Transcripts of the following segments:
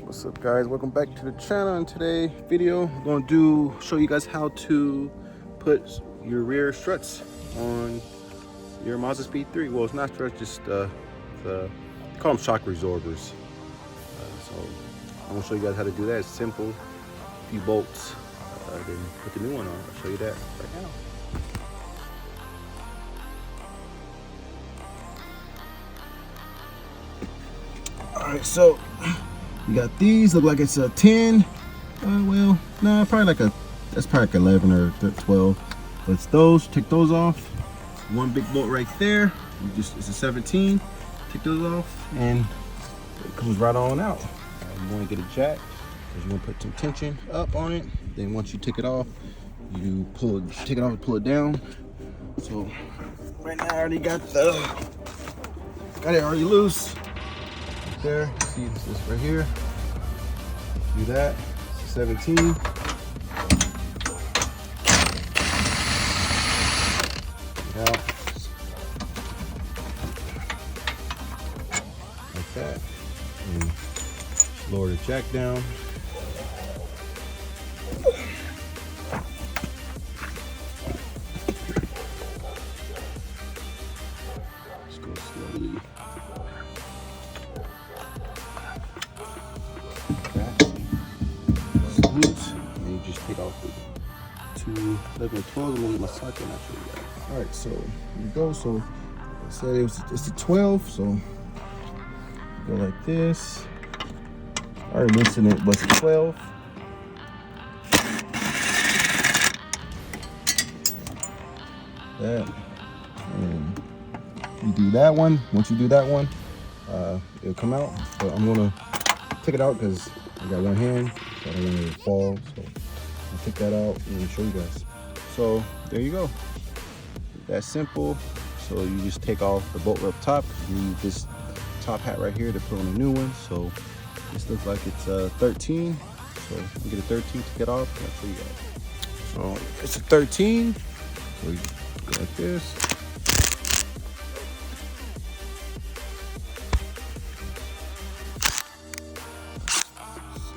What's up, guys? Welcome back to the channel. In today's video, I'm going to show you guys how to put your rear struts on your Mazdaspeed 3. Well, it's not struts, just they call them shock absorbers. So I'm going to show you guys how to do that. It's simple. A few bolts, then put the new one on. I'll show you that right now. All right, so you got these. Look like it's a 10. Well, no, probably like that's probably like 11 or 12. But it's those. Take those off. One big bolt right there. It's a 17. Take those off, and it comes right on out. You want to get a jack because you want to put some tension up on it. Then once you take it off, you take it off and pull it down. So right now I already got it already loose. There, see this right here. Do that. 17. Out. Like that. And lower the jack down. Just go slowly. And you just take off the 2 11 12. I'm gonna get my socket and I'll show you guys. All right, so here you go. So I said it's a 12, so go like this. I already mentioned it, but it's a 12. That, and you do that one. Once you do that one, it'll come out. But I'm gonna take it out because I got one hand, so I don't want it to fall. So I'll take that out and show you guys. So there you go. That's simple. So you just take off the bolt up top. You need this top hat right here to put on a new one. So this looks like it's a 13. So you get a 13 to get off. I'll show you guys. So it's a 13. So you go like this.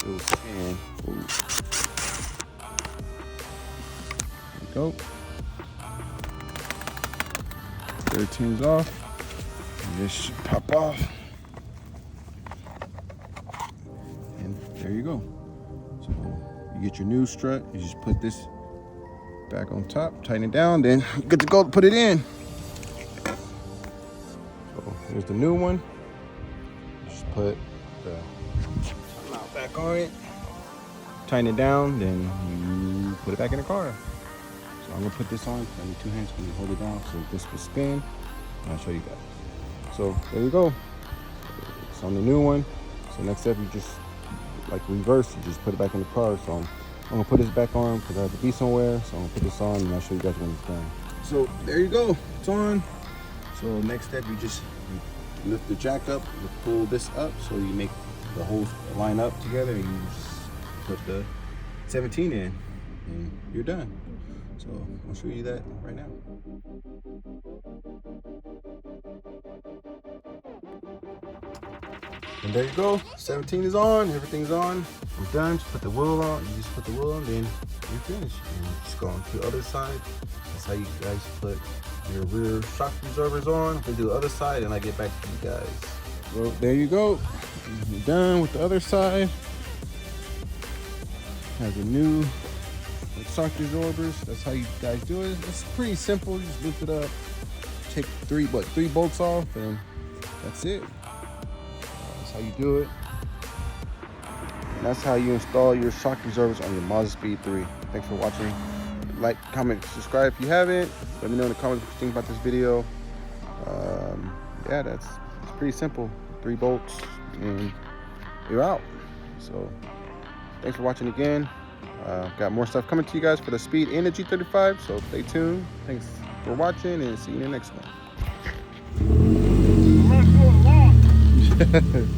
And there you go. 13's off. And this should pop off. And there you go. So you get your new strut. You just put this back on top, tighten it down, then you're good to go to put it in. So here's the new one. Just put the mount back on it, tighten it down, then you put it back in the car. So I'm gonna put this on. I need 2 hands when you hold it down so this will spin. And I'll show you guys. So there you go. It's on the new one. So next step, you just like reverse. You just put it back in the car. So I'm gonna put this back on because I have to be somewhere. So I'm gonna put this on and I'll show you guys when it's done. So there you go. It's on. So next step, you just lift the jack up, you pull this up so you make the holes line up together, and you just put the 17 in and you're done. So I'll show you that right now. And there you go. 17 is on, everything's on. We're done. Just put the wheel on. You just put the wheel on, then you're finished. And just go on to the other side. That's how you guys put your rear shock absorbers on. Then do the other side and I get back to you guys. Well, there you go. You're done with the other side. Has a new shock absorbers. That's how you guys do it. It's pretty simple. You just lift it up, take 3 bolts off, and that's it. That's how you do it. And that's how you install your shock absorbers on your Mazdaspeed 3. Thanks for watching. Like, comment, subscribe if you haven't. Let me know in the comments what you think about this video. Yeah, it's pretty simple. 3 bolts and you're out. So thanks for watching again. Got more stuff coming to you guys for the Speed and the G35, so stay tuned. Thanks for watching and see you in the next one.